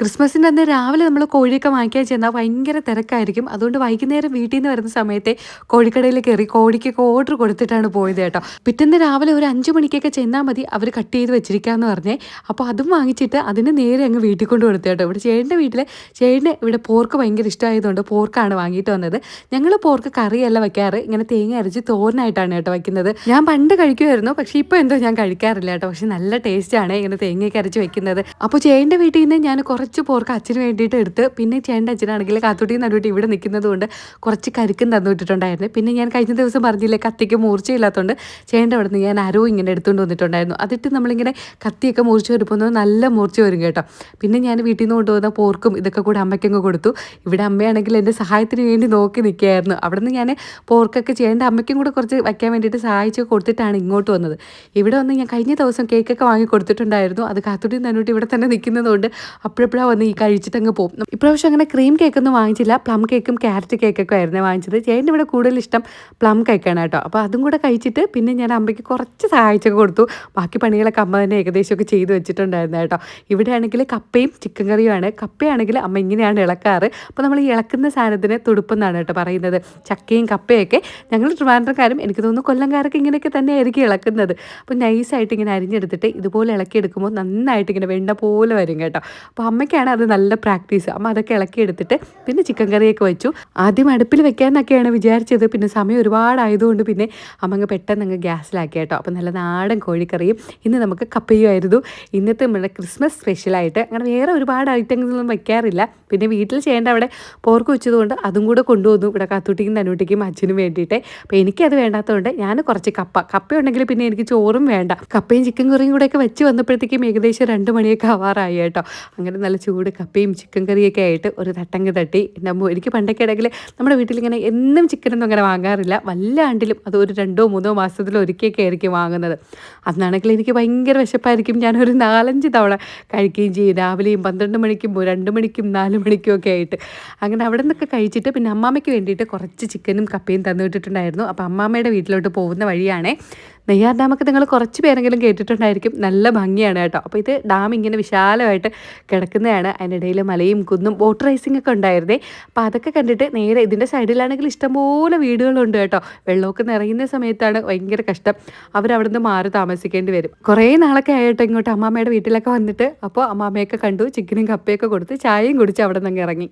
ക്രിസ്മസിൻ്റെ അന്ന് രാവിലെ നമ്മൾ കോഴിയൊക്കെ വാങ്ങിക്കാൻ ചെന്നാൽ ഭയങ്കര തിരക്കായിരിക്കും. അതുകൊണ്ട് വൈകുന്നേരം വീട്ടിൽ നിന്ന് വരുന്ന സമയത്തെ കോഴിക്കടയിൽ കയറി കോഴിക്കൊക്കെ ഓർഡർ കൊടുത്തിട്ടാണ് പോയത് കേട്ടോ. പിറ്റേന്ന് രാവിലെ ഒരു 5 മണിക്കൊക്കെ ചെന്നാൽ മതി, അവർ കട്ട് ചെയ്ത് വെച്ചിരിക്കാമെന്ന് പറഞ്ഞേ. അപ്പോൾ അതും വാങ്ങിച്ചിട്ട് അതിന് നേരെ അങ്ങ് വീട്ടിൽ കൊണ്ട് കൊടുത്തു കേട്ടോ. ഇവിടെ ചേട്ടൻ്റെ വീട്ടിൽ ചേട്ടന് ഇവിടെ പോർക്ക് ഭയങ്കര ഇഷ്ടമായതുകൊണ്ട് പോർക്കാണ് വാങ്ങിയിട്ട് വന്നത്. ഞങ്ങൾ പോർക്ക് കറിയല്ല വയ്ക്കാറ്, ഇങ്ങനെ തേങ്ങ അരച്ച് തോരനായിട്ടാണ് കേട്ടോ വയ്ക്കുന്നത്. ഞാൻ പണ്ട് കഴിക്കുമായിരുന്നു, പക്ഷേ ഇപ്പോൾ എന്തോ ഞാൻ കഴിക്കാറില്ല കേട്ടോ. പക്ഷേ നല്ല ടേസ്റ്റാണ് ഇങ്ങനെ തേങ്ങയൊക്കെ അരച്ച് വെക്കുന്നത്. അപ്പോൾ ചേട്ടൻ്റെ വീട്ടിൽ നിന്ന് ഞാൻ കുറച്ച് പോർക്ക് അച്ഛന് വേണ്ടിയിട്ട് എടുത്ത്, പിന്നെ ചേട്ടൻ്റെ അച്ഛനാണെങ്കിൽ കാത്തുട്ടിയും നടുവിട്ട് ഇവിടെ നിൽക്കുന്നത് കൊണ്ട് കുറച്ച് കരിക്കും തന്നു വിട്ടിട്ടുണ്ടായിരുന്നു. പിന്നെ ഞാൻ കഴിഞ്ഞ ദിവസം പറഞ്ഞില്ലേ കത്തിക്ക് മൂർച്ചയില്ലാത്തതുകൊണ്ട് ചേട്ടൻ്റെ അവിടെ നിന്ന് ഞാൻ അരവും ഇങ്ങനെ എടുത്തുകൊണ്ട് വന്നിട്ടുണ്ടായിരുന്നു. അതിട്ട് നമ്മളിങ്ങനെ കത്തിയൊക്കെ മുറിച്ച് വരുമ്പോൾ നല്ല മൂർച്ച വരും കേട്ടോ. പിന്നെ ഞാൻ വീട്ടിൽ നിന്ന് കൊണ്ടുവന്ന പോർക്കും ഇതൊക്കെ കൂടെ അമ്മയ്ക്കങ്ങ് കൊടുത്തു. ഇവിടെ അമ്മയാണെങ്കിൽ എൻ്റെ സഹായത്തിന് വേണ്ടി നോക്കി നിൽക്കുകയായിരുന്നു. അവിടെ നിന്ന് ഞാൻ പോർക്കൊക്കെ ചേട്ടൻ്റെ അമ്മയ്ക്കും കൂടെ കുറച്ച് വയ്ക്കാൻ വേണ്ടിയിട്ട് സഹായിച്ച് കൊടുത്തിട്ടാണ് ഇങ്ങോട്ട് വന്നത്. ഇവിടെ വന്ന് ഞാൻ കഴിഞ്ഞ ദിവസം കേക്കൊക്കെ വാങ്ങി കൊടുത്തിട്ടുണ്ടായിരുന്നു. അത് കാത്തുട്ടിയും നടുവിട്ട് ഇവിടെ തന്നെ നിൽക്കുന്നതുകൊണ്ട് അപ്പോഴപ്പോഴാണ് വന്ന് ഈ കഴിച്ചിട്ടങ്ങ് പോകും. ഇപ്രാവശ്യം അങ്ങനെ ക്രീം കേക്കൊന്നും വാങ്ങിച്ചില്ല, പ്ലം കേക്കും ക്യാരറ്റ് കേക്കൊക്കെ ആയിരുന്നു വാങ്ങിച്ചത്. ചേട്ടന് ഇവിടെ കൂടുതൽ ഇഷ്ടം പ്ലം കേക്കാണ് കേട്ടോ. അപ്പോൾ അതും കൂടെ കഴിച്ചിട്ട് പിന്നെ ഞാൻ അമ്മയ്ക്ക് കുറച്ച് സഹായിച്ചൊക്കെ കൊടുത്തു. ബാക്കി പണികളൊക്കെ അമ്മ തന്നെ ഏകദേശമൊക്കെ ചെയ്ത് വെച്ചിട്ടുണ്ടായിരുന്നു കേട്ടോ. ഇവിടെ ആണെങ്കിൽ കപ്പയും ചിക്കൻ കറിയുമാണ്. കപ്പയാണെങ്കിൽ അമ്മ ഇങ്ങനെയാണ് ഇളക്കാറ്. അപ്പോൾ നമ്മൾ ഈ ഇളക്കുന്ന സാധനത്തിന് തുടുപ്പെന്നാണ് കേട്ടോ പറയുന്നത്. ചക്കയും കപ്പയൊക്കെ ഞങ്ങൾ ട്രിവാൻഡ്രക്കാരും എനിക്ക് തോന്നുന്നു കൊല്ലംകാരൊക്കെ ഇങ്ങനെയൊക്കെ തന്നെ ആയിരിക്കും ഇളക്കുന്നത്. അപ്പോൾ നൈസായിട്ട് ഇങ്ങനെ അരിഞ്ഞെടുത്തിട്ട് ഇതുപോലെ ഇളക്കിയെടുക്കുമ്പോൾ നന്നായിട്ട് ഇങ്ങനെ വെണ്ണ പോലെ വരും കേട്ടോ. അപ്പോൾ അമ്മയ്ക്കാണ് അത് നല്ല പ്രാക്ടീസ്. അമ്മ അതൊക്കെ ഇളക്കിയെടുത്തിട്ട് പിന്നെ ചിക്കൻ കറിയൊക്കെ വെച്ചു. ആദ്യം അടുപ്പിൽ വെക്കാമെന്നൊക്കെയാണ് വിചാരിച്ചത്. പിന്നെ സമയം ഒരുപാടായതുകൊണ്ട് പിന്നെ അമ്മ അങ്ങ് പെട്ടെന്ന് അങ്ങ് ഗ്യാസിലാക്കി കേട്ടോ. അപ്പോൾ നല്ല നാടൻ കോഴിക്കറിയും ഇന്ന് നമുക്ക് കപ്പയുമായിരുന്നു ഇന്നത്തെ നമ്മുടെ ക്രിസ്മസ് സ്പെഷ്യലായിട്ട്. അങ്ങനെ വേറെ ഒരുപാട് ഐറ്റങ്ങളൊന്നും വയ്ക്കാറില്ല. പിന്നെ വീട്ടിൽ ചെയ്യേണ്ട അവിടെ പോർക്ക് വെച്ചതുകൊണ്ട് അതും കൂടെ കൊണ്ടുവന്നു ഇവിടെ കാത്തുട്ടിക്കും തന്നൂട്ടിക്കും അച്ഛനും വേണ്ടിയിട്ട്. അപ്പോൾ എനിക്കത് വേണ്ടാത്തതുകൊണ്ട് ഞാൻ കുറച്ച് കപ്പയുണ്ടെങ്കിൽ പിന്നെ എനിക്ക് ചോറും വേണ്ട. കപ്പയും ചിക്കൻ കറിയും കൂടെയൊക്കെ വെച്ച് വന്നപ്പോഴത്തേക്കും ഏകദേശം 2 മണിയൊക്കെ ആവാറായി കേട്ടോ. അങ്ങനെ നല്ല ചൂട് കപ്പയും ചിക്കൻ കറിയൊക്കെ ആയിട്ട് ഒരു തട്ടങ്ങ് തട്ടി. എനിക്ക് പണ്ടൊക്കെ ആണെങ്കിൽ നമ്മുടെ വീട്ടിലിങ്ങനെ എന്നും ചിക്കനൊന്നും അങ്ങനെ വാങ്ങാറില്ല. വല്ല ആണ്ടിലും അത് ഒരു 2-3 മാസത്തിലോ ഒരിക്കലൊക്കെ ആയിരിക്കും വാങ്ങുന്നത്. അന്നാണെങ്കിൽ എനിക്ക് ഭയങ്കര വിശപ്പായിരിക്കും. ഞാനൊരു 4-5 തവണ കഴിക്കുകയും ചെയ്യും. രാവിലെയും 12 മണിക്കും 2 മണിക്കും 4 മണിക്കും ഒക്കെ ആയിട്ട്. അങ്ങനെ അവിടെ നിന്നൊക്കെ കഴിച്ചിട്ട് പിന്നെ അമ്മാമ്മയ്ക്ക് വേണ്ടിയിട്ട് കുറച്ച് ചിക്കനും കപ്പയും തന്നു വിട്ടിട്ടുണ്ടായിരുന്നു. അപ്പോൾ അമ്മാമ്മയുടെ വീട്ടിലോട്ട് പോകുന്ന വഴിയാണേ. നെയ്യാർ ഡാമൊക്കെ നിങ്ങൾ കുറച്ച് പേരെങ്കിലും കേട്ടിട്ടുണ്ടായിരിക്കും. നല്ല ഭംഗിയാണ് കേട്ടോ. അപ്പോൾ ഇത് ഡാം ഇങ്ങനെ വിശാലമായിട്ട് കിടക്കുന്നതാണ്. അതിനിടയിൽ മലയും കുന്നും ബോട്ട് റേസിംഗ് ഒക്കെ ഉണ്ടായിരുന്നേ. അപ്പോൾ അതൊക്കെ കണ്ടിട്ട് നേരെ ഇതിൻ്റെ സൈഡിലാണെങ്കിൽ ഇഷ്ടംപോലെ വീടുകളുണ്ട് കേട്ടോ. വെള്ളമൊക്കെ നിറയുന്ന സമയത്താണ് ഭയങ്കര കഷ്ടം. അവരവിടെ നിന്ന് മാറി താമസിക്കേണ്ടി വരും. കുറേ നാളൊക്കെ ആയിട്ട് ഇങ്ങോട്ട് അമ്മാമ്മയുടെ വീട്ടിലൊക്കെ വന്നിട്ട് അപ്പോൾ അമ്മാമ്മയൊക്കെ കണ്ടു, ചിക്കനും കപ്പയൊക്കെ കൊടുത്ത് ചായയും കുടിച്ച് അവിടെ നിന്ന് ഇറങ്ങി.